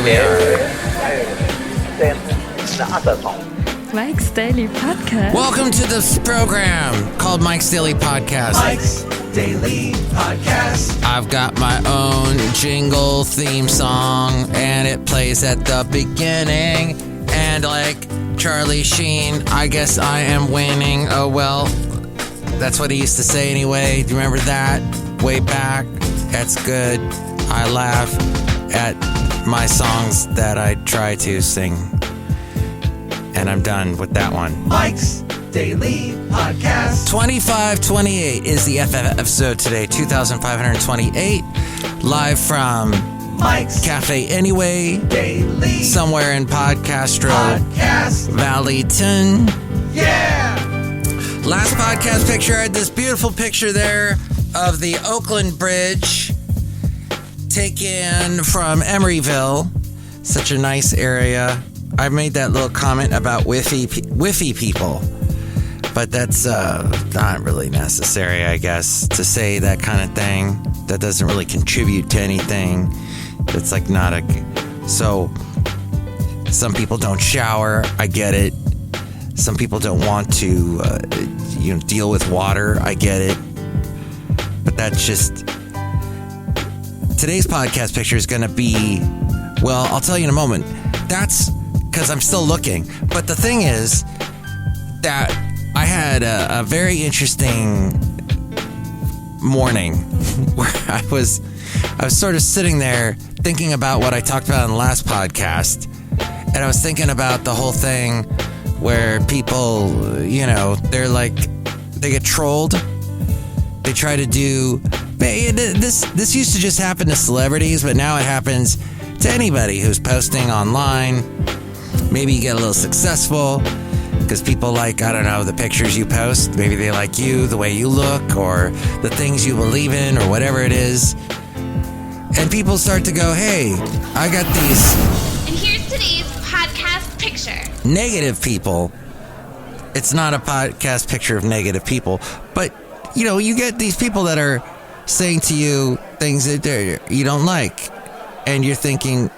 Here we are. Mike's Daily Podcast. Welcome to this program called Mike's Daily Podcast. Mike's Daily Podcast. I've got my own jingle theme song, and it plays at the beginning. And like Chely Sheen, I guess I am winning. Oh, well, that's what he used to say anyway. Do you remember that? Way back. That's good. I laugh at my songs that I try to sing. And I'm done with that one. Mike's Daily Podcast. 2528 is the FF episode today, 2528. Live from Mike's Cafe Anyway, Daily somewhere in Podcastro Podcast. Valleyton. Yeah! Last podcast picture, I had this beautiful picture there of the Oakland Bridge taken from Emeryville. Such a nice area. I made that little comment about whiffy people, but that's not really necessary, I guess, to say that kind of thing. That doesn't really contribute to anything. It's like not a... So, some people don't shower. I get it. Some people don't want to, deal with water. I get it. But that's just... Today's podcast picture is going to be... Well, I'll tell you in a moment. That's because I'm still looking. But the thing is that I had a very interesting morning where I was sort of sitting there thinking about what I talked about in the last podcast. And I was thinking about the whole thing where people, they're like, they get trolled. They try to do... This used to just happen to celebrities, but now it happens to anybody who's posting online. Maybe you get a little successful because people like, I don't know, the pictures you post. Maybe they like you, the way you look, or the things you believe in, or whatever it is. And people start to go, hey, I got these... And here's today's podcast picture. Negative people. It's not a podcast picture of negative people, but, you get these people that are saying to you things that you don't like, and you're thinking...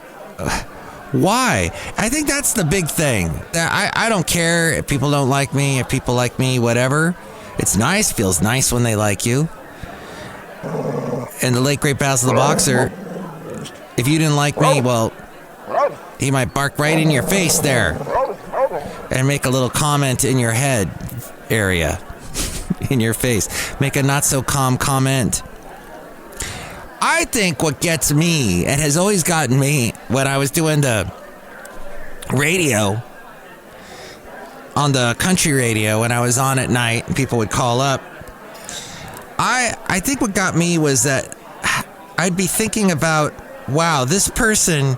Why? I think that's the big thing. I don't care if people don't like me, if people like me, whatever. It's nice, feels nice when they like you. And the late great Basil the Boxer, if you didn't like me, well, he might bark right in your face there and make a little comment in your head area, in your face. Make a not so calm comment. I think what gets me, and has always gotten me, when I was doing the radio, on the country radio, when I was on at night, and people would call up, I think what got me was that I'd be thinking about, wow, this person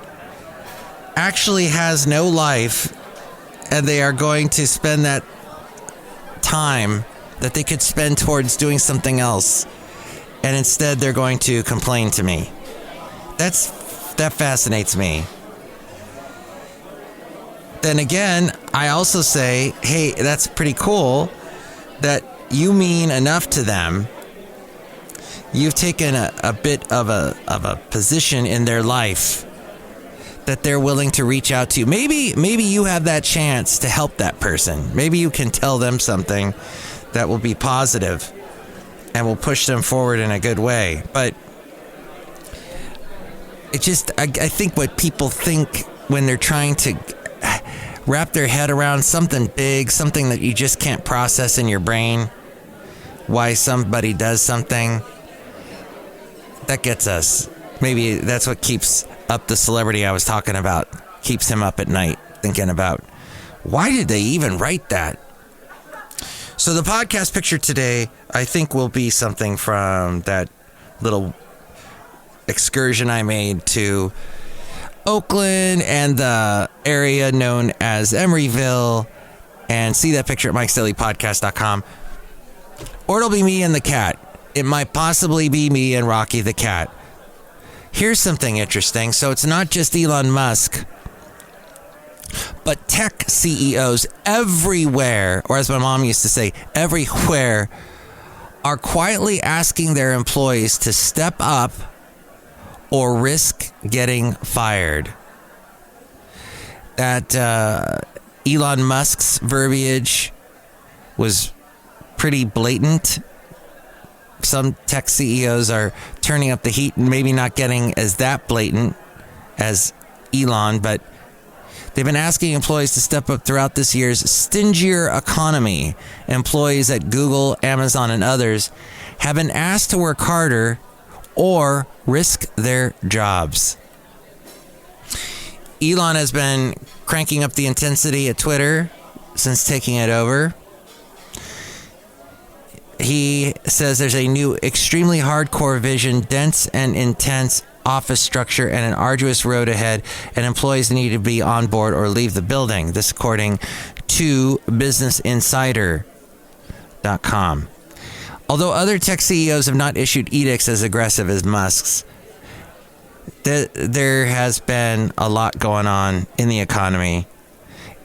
actually has no life, and they are going to spend that time that they could spend towards doing something else. And instead, they're going to complain to me. That fascinates me. Then again, I also say, hey, that's pretty cool that you mean enough to them. You've taken a bit of a position in their life that they're willing to reach out to you. Maybe you have that chance to help that person. Maybe you can tell them something that will be positive and will push them forward in a good way. But it just, I think what people think when they're trying to wrap their head around something big, something that you just can't process in your brain, why somebody does something, that gets us. Maybe that's what keeps up the celebrity I was talking about, keeps him up at night thinking about, why did they even write that? So the podcast picture today, I think, will be something from that little excursion I made to Oakland and the area known as Emeryville, and see that picture at MikesDailyPodcast.com. Or it'll be me and the cat. It might possibly be me and Rocky the cat. Here's something interesting. So it's not just Elon Musk, but tech CEOs everywhere, or as my mom used to say, everywhere, are quietly asking their employees to step up or risk getting fired. that Elon Musk's verbiage was pretty blatant. Some tech CEOs are turning up the heat and maybe not getting as that blatant as Elon, but they've been asking employees to step up throughout this year's stingier economy. Employees at Google, Amazon, and others have been asked to work harder or risk their jobs. Elon has been cranking up the intensity at Twitter since taking it over. He says there's a new extremely hardcore vision, dense and intense office structure, and an arduous road ahead, and employees need to be on board or leave the building. This according to BusinessInsider.com. Although other tech CEOs have not issued edicts as aggressive as Musk's, there has been a lot going on in the economy,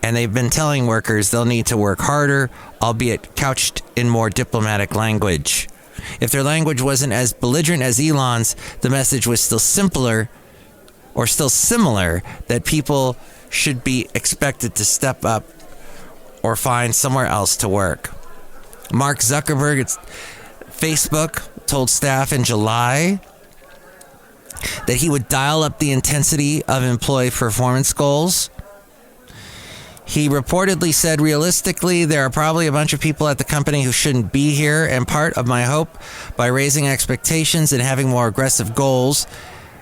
and they've been telling workers they'll need to work harder, albeit couched in more diplomatic language. If their language wasn't as belligerent as Elon's, the message was still similar that people should be expected to step up or find somewhere else to work. Mark Zuckerberg at Facebook told staff in July that he would dial up the intensity of employee performance goals. He reportedly said, realistically, there are probably a bunch of people at the company who shouldn't be here, and part of my hope by raising expectations and having more aggressive goals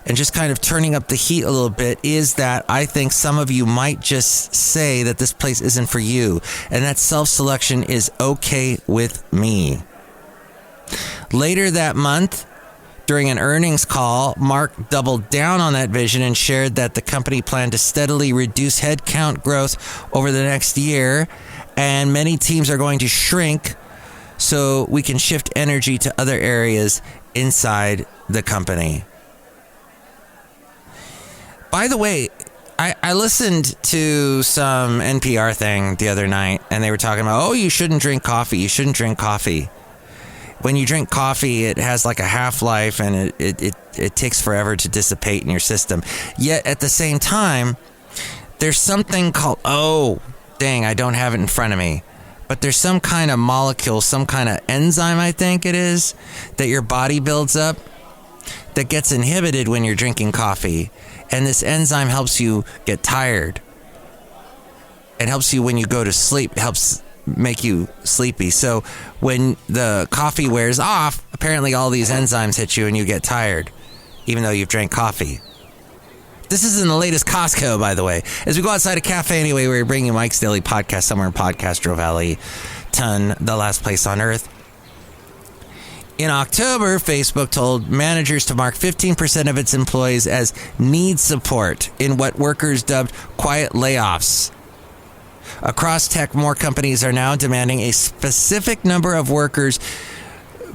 and just kind of turning up the heat a little bit is that I think some of you might just say that this place isn't for you, and that self-selection is okay with me. Later that month, during an earnings call, Mark doubled down on that vision and shared that the company planned to steadily reduce headcount growth over the next year, and many teams are going to shrink so we can shift energy to other areas inside the company. By the way, I listened to some NPR thing the other night, and they were talking about, you shouldn't drink coffee. You shouldn't drink coffee. When you drink coffee, it has like a half-life, and it takes forever to dissipate in your system. Yet at the same time, there's something called, I don't have it in front of me, but there's some kind of molecule, some kind of enzyme, I think it is, that your body builds up that gets inhibited when you're drinking coffee. And this enzyme helps you get tired. It helps you when you go to sleep. It helps make you sleepy. So when the coffee wears off, apparently all these enzymes hit you and you get tired, even though you've drank coffee. This is in the latest Costco, by the way. As we go outside a cafe anyway, we're bringing Mike's Daily Podcast somewhere in Podcastro Valley, the last place on earth. In October, Facebook told managers to mark 15% of its employees as need support in what workers dubbed quiet layoffs. Across tech, more companies are now demanding a specific number of workers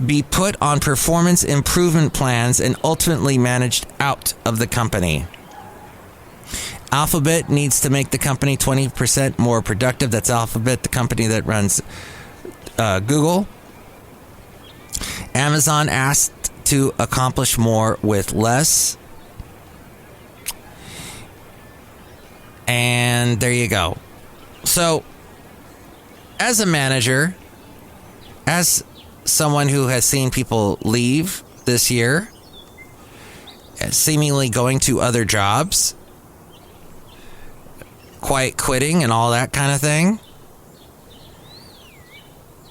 be put on performance improvement plans and ultimately managed out of the company. Alphabet needs to make the company 20% more productive. That's Alphabet, the company that runs Google. Amazon asked to accomplish more with less. And there you go. So, as a manager, as someone who has seen people leave this year, seemingly going to other jobs, quiet quitting and all that kind of thing,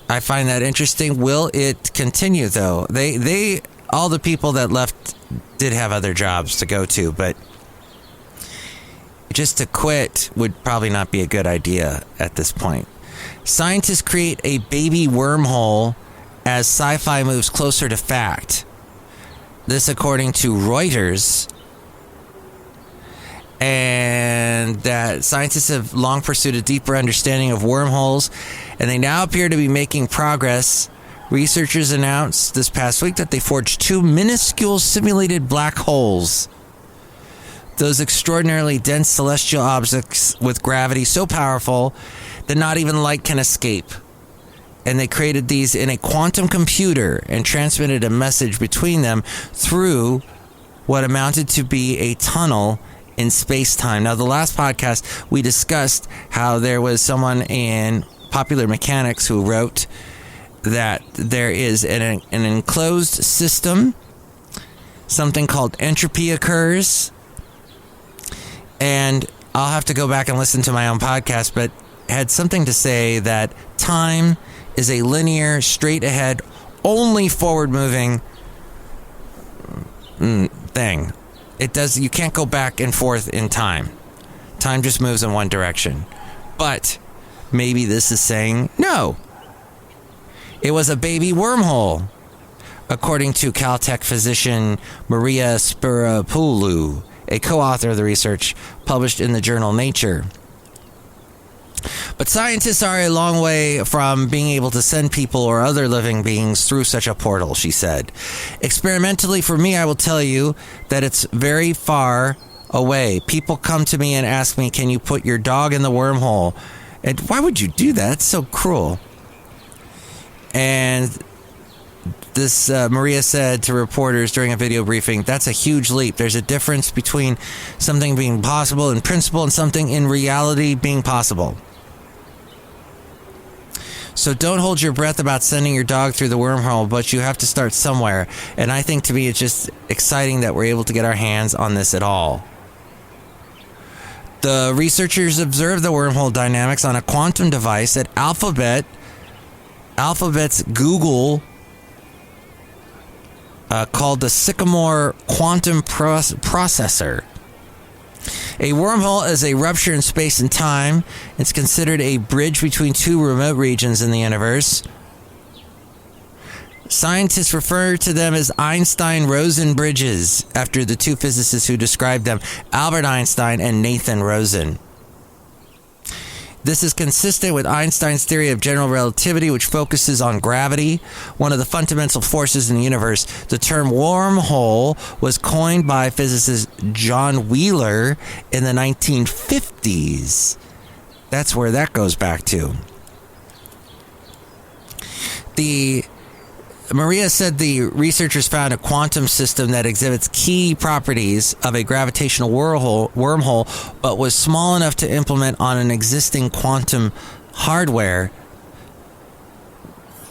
I find that interesting. Will it continue, though? They all the people that left did have other jobs to go to, but just to quit would probably not be a good idea at this point. Scientists create a baby wormhole as sci-fi moves closer to fact. This according to Reuters. And that scientists have long pursued a deeper understanding of wormholes, and they now appear to be making progress. Researchers announced this past week that they forged 2 minuscule simulated black holes. Those extraordinarily dense celestial objects with gravity so powerful that not even light can escape. And they created these in a quantum computer and transmitted a message between them through what amounted to be a tunnel in space-time. Now, the last podcast, we discussed how there was someone in Popular Mechanics who wrote that there is an enclosed system, something called entropy occurs, and I'll have to go back and listen to my own podcast, but had something to say that time is a linear, straight ahead, only forward-moving thing. You can't go back and forth in time. Time just moves in one direction. But maybe this is saying no. It was a baby wormhole, according to Caltech physician Maria Spirapoulou, a co-author of the research published in the journal Nature. But scientists are a long way from being able to send people or other living beings through such a portal, she said. Experimentally, for me, I will tell you that it's very far away. People come to me and ask me, can you put your dog in the wormhole? And why would you do that? It's so cruel. And this Maria said to reporters during a video briefing, that's a huge leap. There's a difference between something being possible in principle and something in reality being possible. So don't hold your breath about sending your dog through the wormhole, but you have to start somewhere. And I think to me it's just exciting that we're able to get our hands on this at all. The researchers observed the wormhole dynamics on a quantum device at Alphabet's Google called the Sycamore Quantum Processor. A wormhole is a rupture in space and time. It's considered a bridge between two remote regions in the universe. Scientists refer to them as Einstein-Rosen bridges, after the two physicists who described them, Albert Einstein and Nathan Rosen. This is consistent with Einstein's theory of general relativity, which focuses on gravity, one of the fundamental forces in the universe. The term wormhole was coined by physicist John Wheeler in the 1950s. That's where that goes back to. Maria said the researchers found a quantum system that exhibits key properties of a gravitational wormhole, but was small enough to implement on an existing quantum hardware.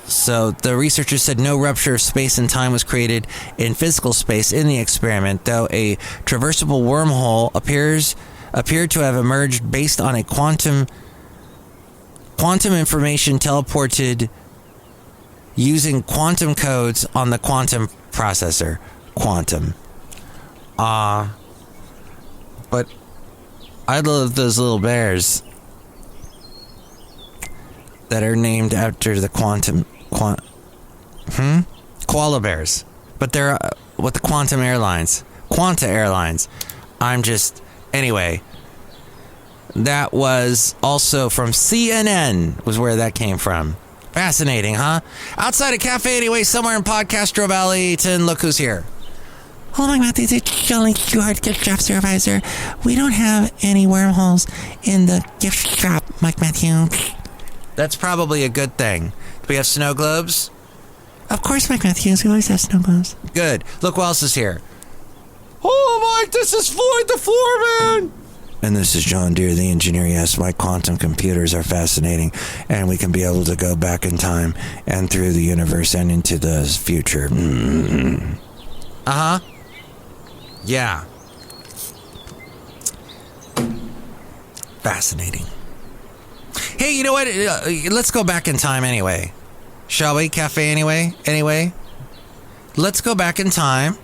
So the researchers said no rupture of space and time was created in physical space in the experiment, though a traversable wormhole appeared to have emerged based on a quantum information teleported using quantum codes on the quantum processor. Quantum. But I love those little bears that are named after the koala bears. But they're with the Quantum Airlines. Quanta Airlines. Anyway. That was also from CNN, was where that came from. Fascinating, huh? Outside a cafe anyway, somewhere in Podcastro Valley. Look who's here. Hello, Mike Matthews. It's Chely Shoehart, gift shop supervisor. We don't have any wormholes in the gift shop, Mike Matthews. That's probably a good thing. Do we have snow globes? Of course, Mike Matthews. We always have snow globes. Good. Look who else is here. Oh, Mike, this is Floyd the Floorman. And this is John Deere, the engineer. Yes, my quantum computers are fascinating, and we can be able to go back in time and through the universe and into the future. Mm-hmm. Uh-huh. Yeah. Fascinating. Hey, you know what? Let's go back in time anyway. Shall we? Cafe anyway? Let's go back in time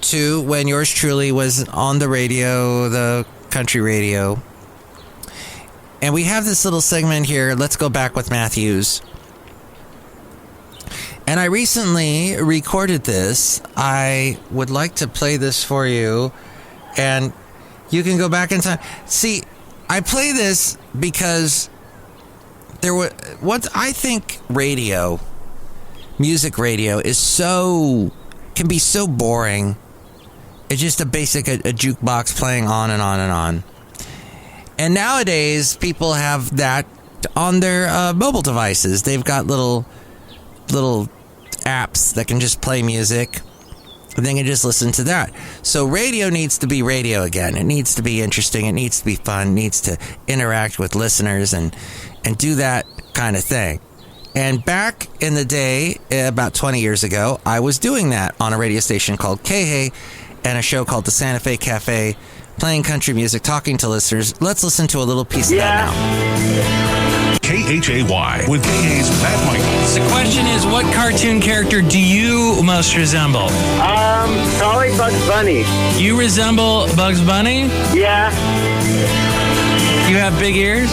to when yours truly was on the radio, the country radio. And we have this little segment here, Let's Go Back with Matthews. And I recently recorded this. I would like to play this for you. And you can go back in time. See, I play this because I think music radio can be so boring. It's just a jukebox playing on and on and on. And nowadays, people have that on their mobile devices. They've got little apps that can just play music. and they can just listen to that. So radio needs to be radio again. It needs to be interesting. It needs to be fun. It needs to interact with listeners and do that kind of thing. And back in the day, about 20 years ago, I was doing that on a radio station called KHAY and a show called the Santa Fe Cafe, playing country music, talking to listeners. Let's listen to a little piece of that now. KHAY with KA's Matt Michaels. The question is, what cartoon character do you most resemble? Probably Bugs Bunny. You resemble Bugs Bunny? Yeah. You have big ears?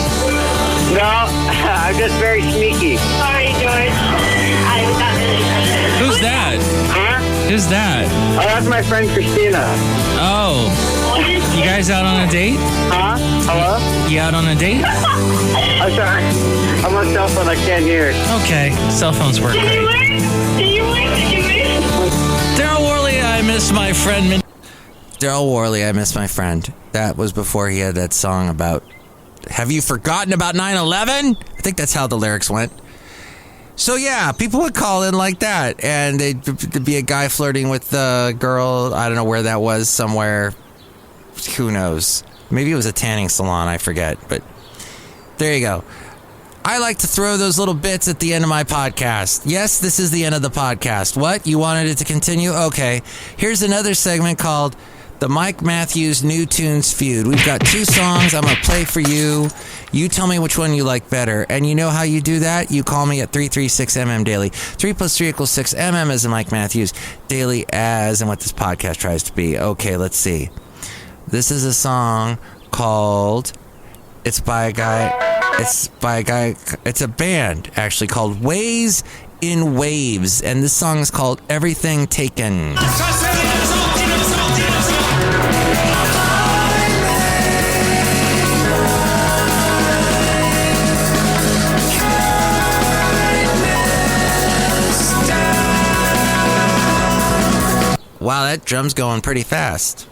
No, I'm just very sneaky. Sorry, George. I was not really interested. Who's that? Huh? Who's that? Oh, that's my friend Christina. Oh. You guys out on a date? Huh? Hello? You out on a date? I'm sorry. I'm on cell phone. I can't hear. Okay. Cell phones work Did you great. work? Did you work? Did you work? Daryl Worley, I miss my friend. Daryl Worley, I miss my friend. That was before he had that song about, have you forgotten about 9/11? I think that's how the lyrics went. So yeah, people would call in like that, and there'd be a guy flirting with the girl. I don't know where that was, somewhere. Who knows? Maybe it was a tanning salon, I forget. But there you go. I like to throw those little bits at the end of my podcast. Yes, this is the end of the podcast. What? You wanted it to continue? Okay. Here's another segment called the Mike Matthews New Tunes Feud. We've got 2 songs I'm going to play for you. You tell me which one you like better. And you know how you do that? You call me at 336MM Daily. 3 plus 3 equals 6. MM is Mike Matthews. Daily as and what this podcast tries to be. Okay, let's see. This is a song called, it's a band actually called Ways in Waves. And this song is called Everything Taken. Wow, that drum's going pretty fast.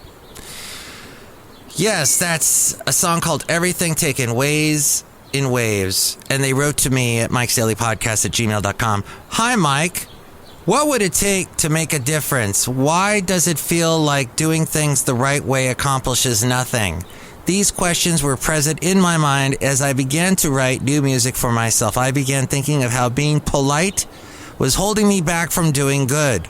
Yes, that's a song called Everything Taken, Ways in Waves. And they wrote to me at MikesDailyPodcast@gmail.com. Hi, Mike. What would it take to make a difference? Why does it feel like doing things the right way accomplishes nothing? These questions were present in my mind as I began to write new music for myself. I began thinking of how being polite was holding me back from doing good.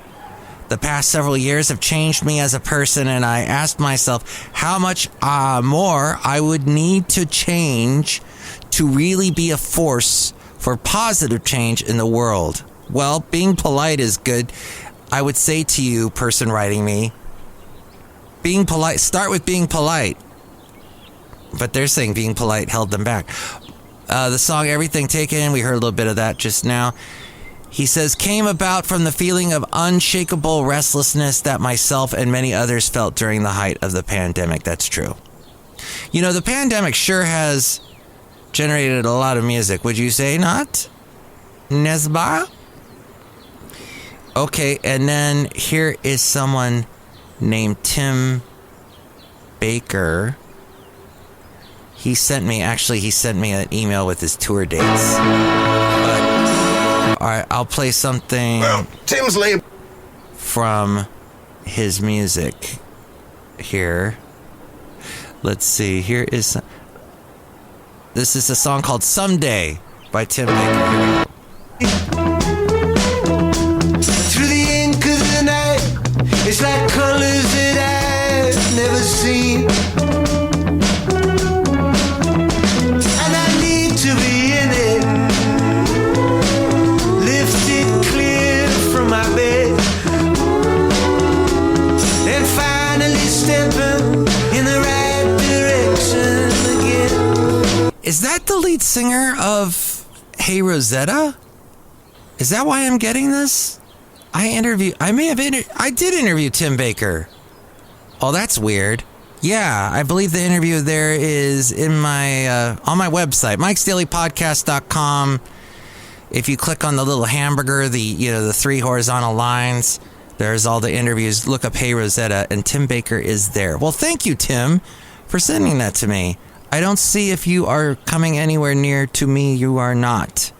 The past several years have changed me as a person, and I asked myself how much more I would need to change to really be a force for positive change in the world. Well, being polite is good. I would say to you, person writing me, being polite, start with being polite. But they're saying being polite held them back. The song Everything Taken, we heard a little bit of that just now. He says, came about from the feeling of unshakable restlessness that myself and many others felt during the height of the pandemic. That's true. You know, the pandemic sure has generated a lot of music. Would you say not? Nesba? Okay, and then here is someone named Tim Baker. He sent me an email with his tour dates. All right, I'll play something Tim's label from his music here. Let's see. This is a song called Someday by Tim Baker. through the ink of the night. It's like colors that I've never seen. And I need to be in it. My bed and finally stepping in the right direction again. Is that the lead singer of Hey Rosetta? Is that why I'm getting this? I did interview Tim Baker. Oh, that's weird. Yeah, I believe the interview there is in my on my website, MikesDailyPodcast.com. If you click on the little hamburger, the 3 horizontal lines, there's all the interviews. Look up Hey Rosetta, and Tim Baker is there. Well, thank you, Tim, for sending that to me. I don't see if you are coming anywhere near to me. You are not.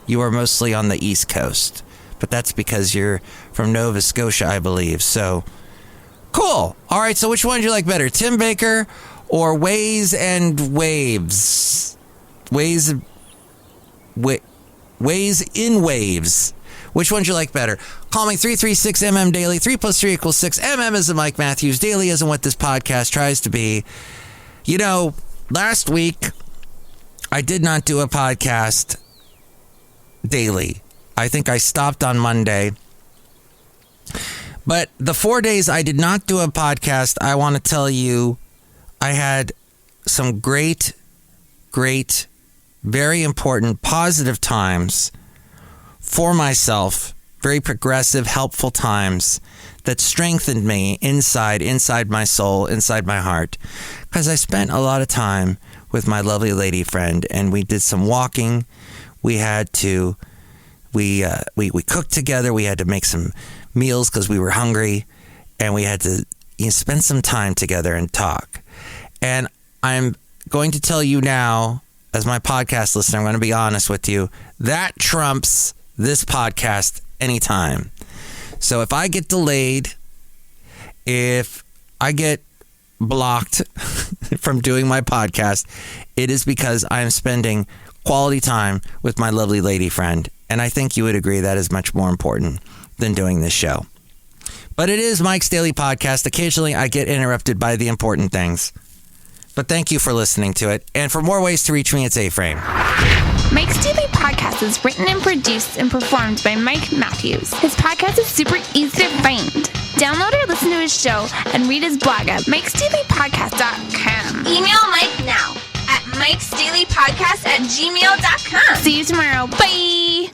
You are mostly on the East Coast. but that's because you're from Nova Scotia, I believe. So, cool. All right, so which one do you like better, Tim Baker or Ways and Waves? Ways in Waves. Which one do you like better? Call me 336-MM Daily. 3 + 3 = 6. MM is the Mike Matthews. Daily isn't what this podcast tries to be. You know, last week, I did not do a podcast daily. I think I stopped on Monday. But the 4 days I did not do a podcast, I want to tell you, I had some great, very important, positive times for myself, very progressive, helpful times that strengthened me inside my soul, inside my heart. Because I spent a lot of time with my lovely lady friend, and we did some walking. We had to, we cooked together. We had to make some meals because we were hungry, and we had to spend some time together and talk. And I'm going to tell you now, as my podcast listener, I'm going to be honest with you, that trumps this podcast anytime. So if I get delayed, if I get blocked from doing my podcast, it is because I'm spending quality time with my lovely lady friend. And I think you would agree that is much more important than doing this show. But it is Mike's Daily Podcast. Occasionally I get interrupted by the important things. But thank you for listening to it. And for more ways to reach me, it's A-Frame. Mike's Daily Podcast is written and produced and performed by Mike Matthews. His podcast is super easy to find. Download or listen to his show and read his blog at MikesDailyPodcast.com. Email Mike now at MikesDailyPodcast@gmail.com. See you tomorrow. Bye!